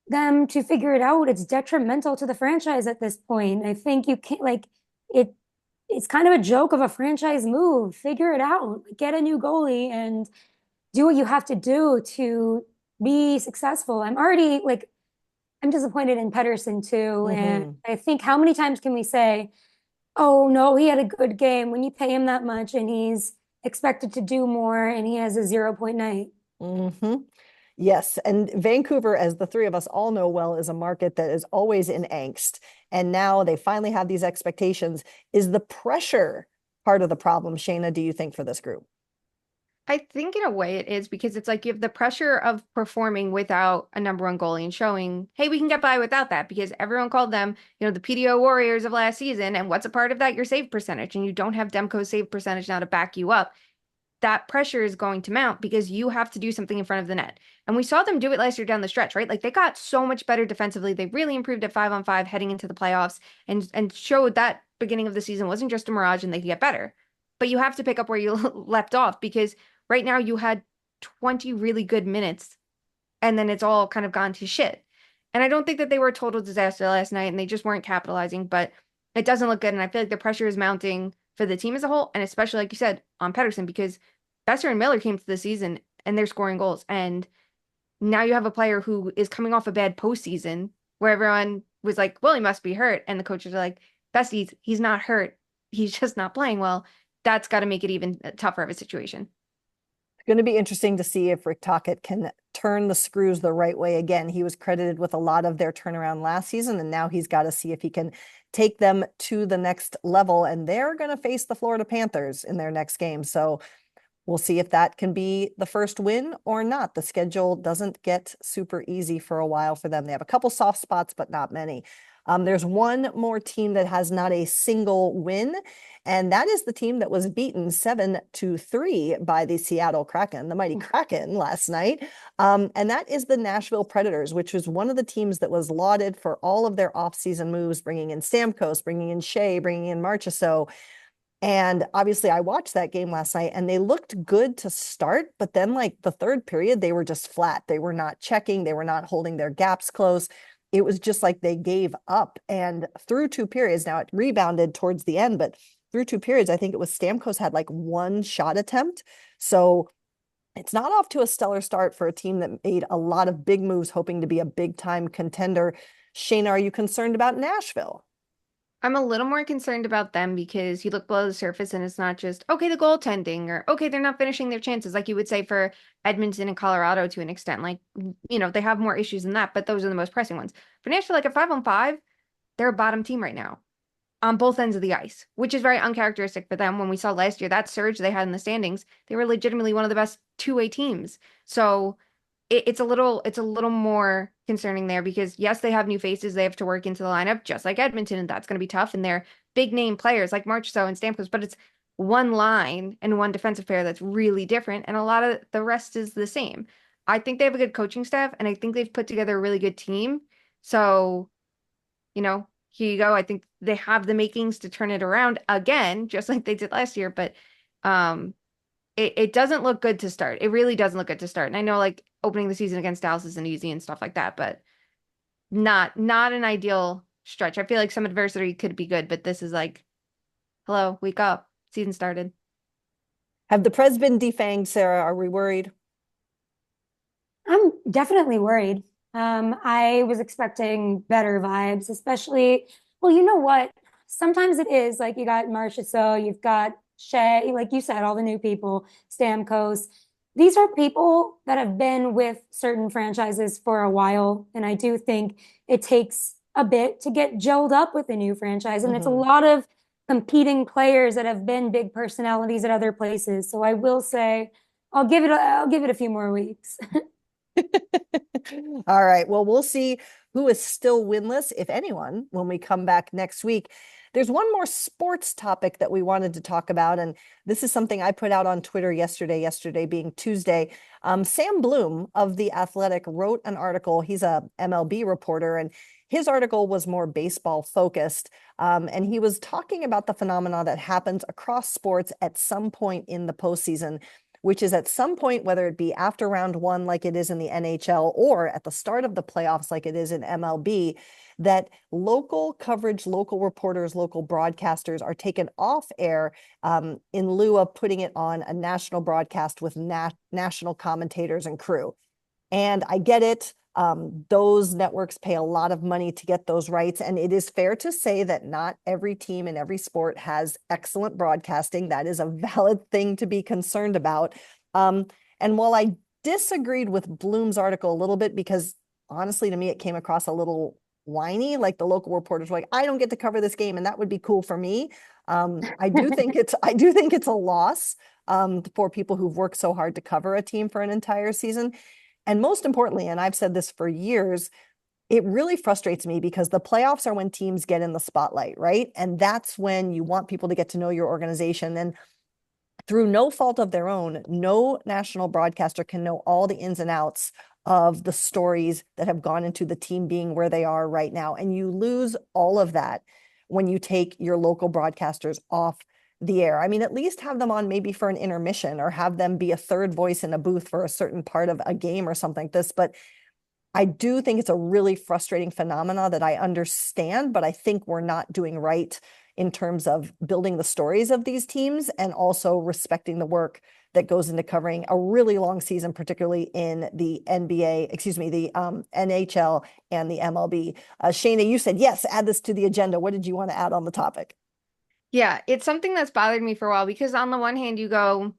them to figure it out. It's detrimental to the franchise at this point. I think you can't like it. It's kind of a joke of a franchise move. Figure it out. Get a new goalie and do what you have to do to be successful. I'm disappointed in Pedersen too. And I think how many times can we say, oh no, he had a good game when you pay him that much and he's expected to do more and he has a 0 point night. Yes, and Vancouver, as the three of us all know well, is a market that is always in angst. And now they finally have these expectations. Is the pressure part of the problem, Shayna, do you think, for this group? I think in a way it is because it's like you have the pressure of performing without a number one goalie and showing, hey, we can get by without that because everyone called them, the PDO Warriors of last season. And what's a part of that? Your save percentage. And you don't have Demko's save percentage now to back you up. That pressure is going to mount because you have to do something in front of the net. And we saw them do it last year down the stretch, right? Like they got so much better defensively. They really improved at 5-on-5 heading into the playoffs and showed that beginning of the season wasn't just a mirage and they could get better. But you have to pick up where you left off because right now you had 20 really good minutes and then it's all kind of gone to shit. And I don't think that they were a total disaster last night and they just weren't capitalizing, but it doesn't look good. And I feel like the pressure is mounting for the team as a whole, and especially, like you said, on Pedersen, because Besser and Miller came to the season and they're scoring goals. And now you have a player who is coming off a bad postseason where everyone was like, well, he must be hurt. And the coaches are like, besties, he's not hurt. He's just not playing well. That's got to make it even tougher of a situation. It's going to be interesting to see if Rick Tocchet can turn the screws the right way again. He was credited with a lot of their turnaround last season, and now he's got to see if he can take them to the next level. And they're going to face the Florida Panthers in their next game. So we'll see if that can be the first win or not. The schedule doesn't get super easy for a while for them. They have a couple soft spots, but not many. There's one more team that has not a single win, and that is the team that was beaten 7-3 by the Seattle Kraken, the mighty Kraken last night. And that is the Nashville Predators, which was one of the teams that was lauded for all of their offseason moves, bringing in Stamkos, bringing in Shea, bringing in Marchessault. And obviously I watched that game last night and they looked good to start, but then like the third period, they were just flat. They were not checking. They were not holding their gaps close. It was just like they gave up. And through two periods, now it rebounded towards the end, but through two periods, I think it was Stamkos had like one shot attempt. So it's not off to a stellar start for a team that made a lot of big moves, hoping to be a big time contender. Shayna, are you concerned about Nashville? I'm a little more concerned about them because you look below the surface and it's not just, okay, the goaltending or, okay, they're not finishing their chances, like you would say for Edmonton and Colorado to an extent. Like, they have more issues than that, but those are the most pressing ones. For Nashville, like a 5-on-5, they're a bottom team right now on both ends of the ice, which is very uncharacteristic for them. When we saw last year, that surge they had in the standings, they were legitimately one of the best two-way teams. So it's a little more concerning there because yes, they have new faces they have to work into the lineup, just like Edmonton, and that's going to be tough. And they're big name players like Marchessault and Stamkos, but it's one line and one defensive pair that's really different, and a lot of the rest is the same. I think they have a good coaching staff, and I think they've put together a really good team. So, here you go. I think they have the makings to turn it around again, just like they did last year. But um, it doesn't look good to start. It really doesn't look good to start. And I know like opening the season against Dallas isn't easy and stuff like that, but not an ideal stretch. I feel like some adversity could be good, but this is like, hello, wake up. Season started. Have the Preds been defanged, Sarah? Are we worried? I'm definitely worried. I was expecting better vibes, especially, well, you know what? Sometimes it is like you got Marchessault, you've got Shay, like you said, all the new people, Stamkos. These are people that have been with certain franchises for a while. And I do think it takes a bit to get gelled up with a new franchise. And it's a lot of competing players that have been big personalities at other places. So I will say I'll give it a few more weeks. All right. Well, we'll see who is still winless, if anyone, when we come back next week. There's one more sports topic that we wanted to talk about, and this is something I put out on Twitter yesterday being Tuesday. Sam Bloom of The Athletic wrote an article. He's a MLB reporter, and his article was more baseball focused. And he was talking about the phenomena that happens across sports at some point in the postseason, which is at some point, whether it be after round one, like it is in the NHL, or at the start of the playoffs, like it is in MLB, that local coverage, local reporters, local broadcasters are taken off air in lieu of putting it on a national broadcast with national commentators and crew. And I get it. Those networks pay a lot of money to get those rights. And it is fair to say that not every team in every sport has excellent broadcasting. That is a valid thing to be concerned about. And while I disagreed with Bloom's article a little bit, because honestly, to me, it came across a little whiny, like the local reporters were like, I don't get to cover this game, and that would be cool for me. I do think it's a loss for people who've worked so hard to cover a team for an entire season. And most importantly, and I've said this for years, it really frustrates me because the playoffs are when teams get in the spotlight, right? And that's when you want people to get to know your organization. And through no fault of their own, no national broadcaster can know all the ins and outs of the stories that have gone into the team being where they are right now. And you lose all of that when you take your local broadcasters off the air. I mean, at least have them on maybe for an intermission, or have them be a third voice in a booth for a certain part of a game or something like this. But I do think it's a really frustrating phenomena that I understand, but I think we're not doing right in terms of building the stories of these teams and also respecting the work that goes into covering a really long season, particularly in the the NHL and the MLB. Shayna, you said, yes, add this to the agenda. What did you want to add on the topic? Yeah, it's something that's bothered me for a while because on the one hand, you go,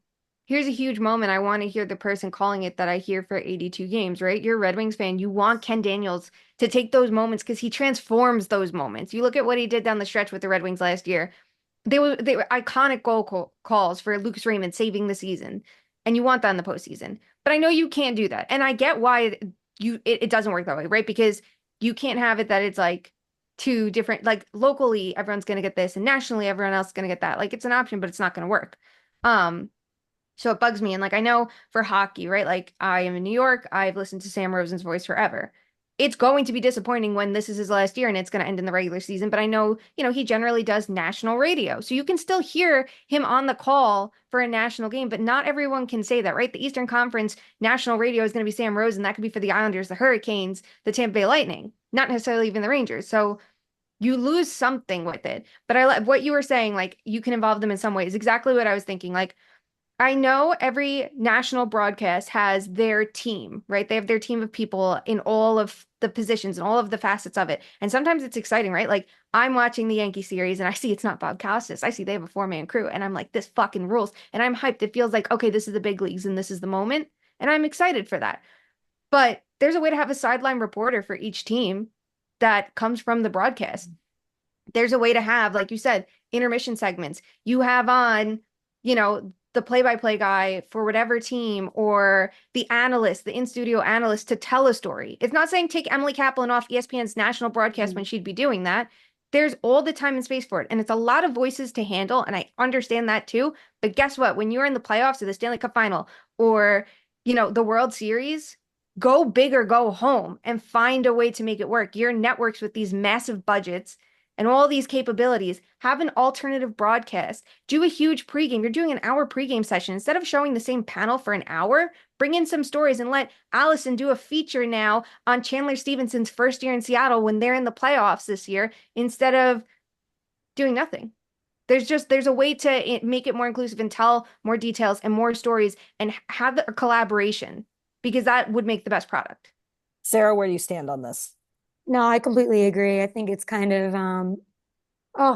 here's a huge moment. I want to hear the person calling it that I hear for 82 games, right? You're a Red Wings fan. You want Ken Daniels to take those moments because he transforms those moments. You look at what he did down the stretch with the Red Wings last year. They were iconic calls for Lucas Raymond saving the season, and you want that in the postseason. But I know you can't do that, and I get why it doesn't work that way, right? Because you can't have it that it's like two different, like locally everyone's going to get this, and nationally everyone else is going to get that. Like it's an option, but it's not going to work. So it bugs me. And like I know for hockey, right? Like I am in New York. I've listened to Sam Rosen's voice forever. It's going to be disappointing when this is his last year and it's going to end in the regular season. But I know, he generally does national radio. So you can still hear him on the call for a national game, but not everyone can say that, right? The Eastern Conference national radio is going to be Sam Rosen. That could be for the Islanders, the Hurricanes, the Tampa Bay Lightning, not necessarily even the Rangers. So you lose something with it. But I like what you were saying, like you can involve them in some ways. Exactly what I was thinking. Like I know every national broadcast has their team, right? They have their team of people in all of the positions and all of the facets of it. And sometimes it's exciting, right? Like I'm watching the Yankee series and I see it's not Bob Costas. I see they have a 4-man crew and I'm like, this fucking rules. And I'm hyped. It feels like, okay, this is the big leagues and this is the moment. And I'm excited for that. But there's a way to have a sideline reporter for each team that comes from the broadcast. There's a way to have, like you said, intermission segments. You have on, the play-by-play guy for whatever team or the analyst, the in-studio analyst to tell a story. It's not saying take Emily Kaplan off ESPN's national broadcast when she'd be doing that. There's all the time and space for it. And it's a lot of voices to handle. And I understand that too. But guess what? When you're in the playoffs or the Stanley Cup final or, the World Series, go big or go home and find a way to make it work. Your networks with these massive budgets and all these capabilities have an alternative broadcast. Do a huge pregame. You're doing an hour pregame session. Instead of showing the same panel for an hour, bring in some stories and let Alison do a feature now on Chandler Stevenson's first year in Seattle when they're in the playoffs this year instead of doing nothing. There's a way to make it more inclusive and tell more details and more stories and have the collaboration because that would make the best product. Sara, where do you stand on this? No, I completely agree. I think it's kind of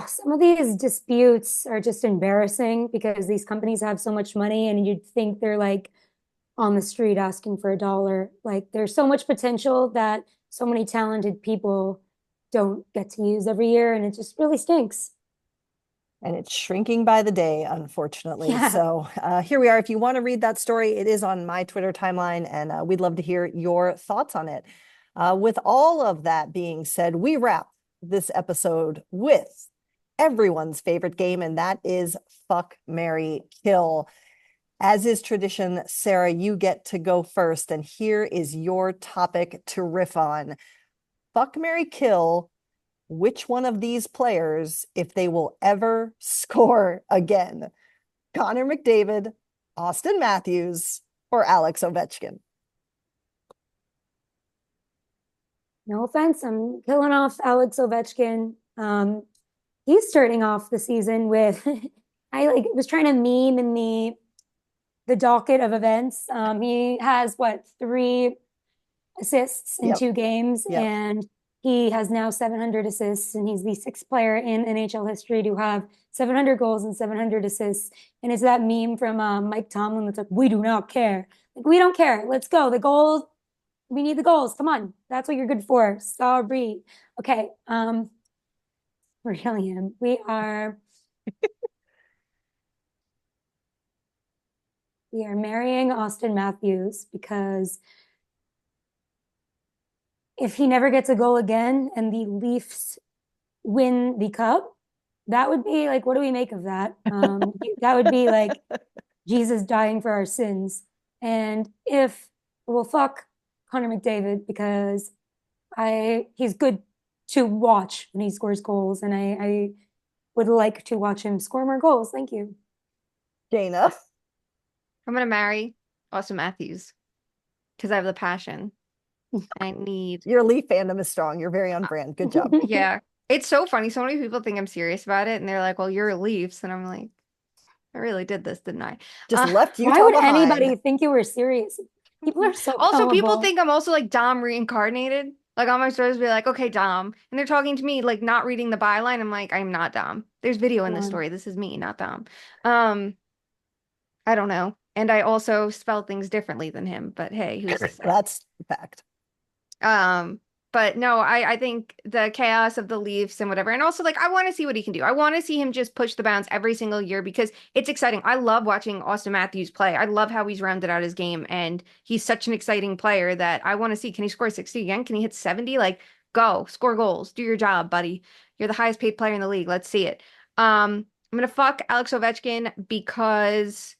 some of these disputes are just embarrassing because these companies have so much money and you'd think they're like on the street asking for $1. Like there's so much potential that so many talented people don't get to use every year, and it just really stinks. And it's shrinking by the day, unfortunately. Yeah. So here we are. If you want to read that story, it is on my Twitter timeline, and we'd love to hear your thoughts on it. With all of that being said, we wrap this episode with everyone's favorite game, and that is Fuck, Marry, Kill. As is tradition, Sara, you get to go first, and here is your topic to riff on. Fuck, Marry, Kill. Which one of these players, if they will ever score again? Connor McDavid, Austin Matthews, or Alex Ovechkin? No offense, I'm killing off Alex Ovechkin. He's starting off the season with I was trying to meme in the docket of events. He has 3 assists in 2 games, and he has now 700 assists, and he's the 6th player in NHL history to have 700 goals and 700 assists. And it's that meme from Mike Tomlin that's like, "We do not care." Like, we don't care. Let's go. The goals. We need the goals. Come on. That's what you're good for. Sorry. Okay. Brilliant. We are marrying Austin Matthews because if he never gets a goal again and the Leafs win the cup, that would be like, what do we make of that? That would be like Jesus dying for our sins. And fuck Connor McDavid because he's good to watch when he scores goals, and I would like to watch him score more goals. Thank you. Shayna? I'm going to marry Austin Matthews because I have the passion. I need. Your Leaf fandom is strong. You're very on brand. Good job. Yeah. It's so funny. So many people think I'm serious about it, and they're like, well, you're Leafs. And I'm like, I really did this, didn't I? Just left Utah Why would behind. anybody think you were serious? People are so Also, gullible. people think I'm also like Dom reincarnated. Like on my stories, be like, okay, Dom. And they're talking to me, like not reading the byline. I'm like, I'm not Dom. There's video in this story. This is me, not Dom. I don't know. And I also spell things differently than him, but hey, who's to say? That's the fact. But no, I think the chaos of the Leafs and whatever, and also like I want to see what he can do. I want to see him just push the bounds every single year because it's exciting. I love watching Austin Matthews play. I love how he's rounded out his game, and he's such an exciting player that I want to see. Can he score 60 again? Can he hit 70? Like, go score goals, do your job, buddy. You're the highest paid player in the league. Let's see it. I'm gonna fuck Alex Ovechkin because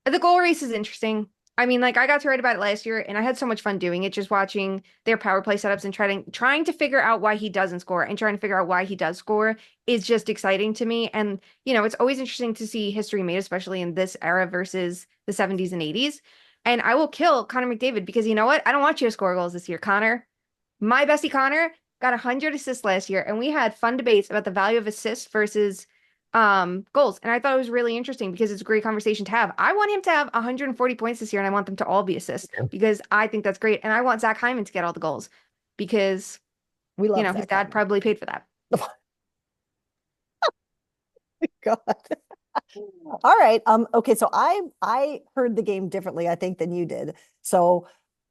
the goal race is interesting. I mean, like I got to write about it last year and I had so much fun doing it, just watching their power play setups and trying to figure out why he doesn't score and trying to figure out why he does score is just exciting to me. And, it's always interesting to see history made, especially in this era versus the 70s and 80s. And I will kill Connor McDavid because you know what? I don't want you to score goals this year, Connor. My bestie Connor got 100 assists last year, and we had fun debates about the value of assists versus goals. And I thought it was really interesting because it's a great conversation to have. I want him to have 140 points this year, and I want them to all be assists because I think that's great. And I want Zach Hyman to get all the goals because we love his dad probably paid for that. God. All right. Okay, so I heard the game differently, I think, than you did. So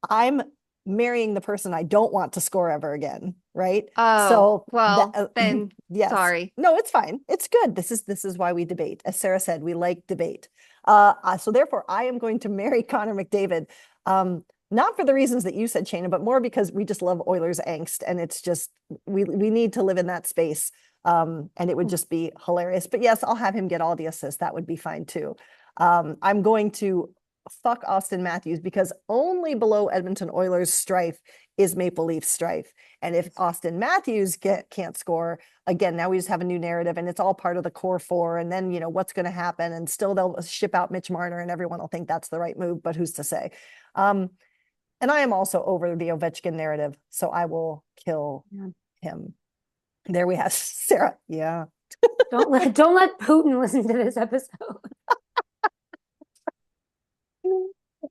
I'm marrying the person I don't want to score ever again, right? Oh, so well, then yes. Sorry. No, it's fine. It's good. This is why we debate. As Sara said, we like debate. So therefore, I am going to marry Connor McDavid. Not for the reasons that you said, Shayna, but more because we just love Oilers angst, and it's just we need to live in that space. And it would just be hilarious. But yes, I'll have him get all the assists. That would be fine too. I'm going to fuck Austin Matthews because only below Edmonton Oilers strife is Maple Leaf strife. And if Austin Matthews can't score, again, now we just have a new narrative, and it's all part of the core four. And then, what's going to happen? And still they'll ship out Mitch Marner and everyone will think that's the right move, but who's to say? And I am also over the Ovechkin narrative, so I will kill him. There we have Sara. Yeah. Don't let Putin listen to this episode.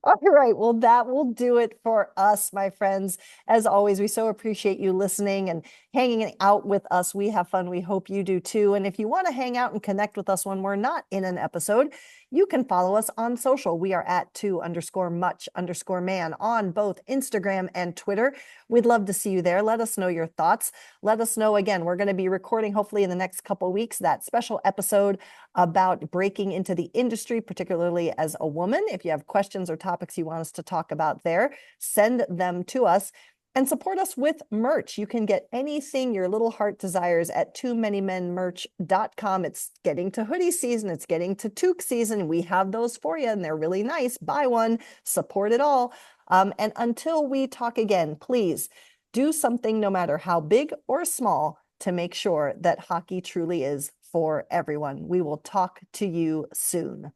All right. Well, that will do it for us, my friends. As always, we so appreciate you listening and hanging out with us. We have fun. We hope you do too. And if you want to hang out and connect with us when we're not in an episode, you can follow us on social. We are at 2_much_man on both Instagram and Twitter. We'd love to see you there. Let us know your thoughts. Let us know, again, we're going to be recording hopefully in the next couple of weeks that special episode about breaking into the industry, particularly as a woman. If you have questions or topics you want us to talk about there, send them to us. And support us with merch. You can get anything your little heart desires at toomanymenmerch.com. It's getting to hoodie season. It's getting to toque season. We have those for you, and they're really nice. Buy one, support it all. And until we talk again, please do something, no matter how big or small, to make sure that hockey truly is for everyone. We will talk to you soon.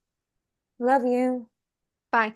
Love you. Bye.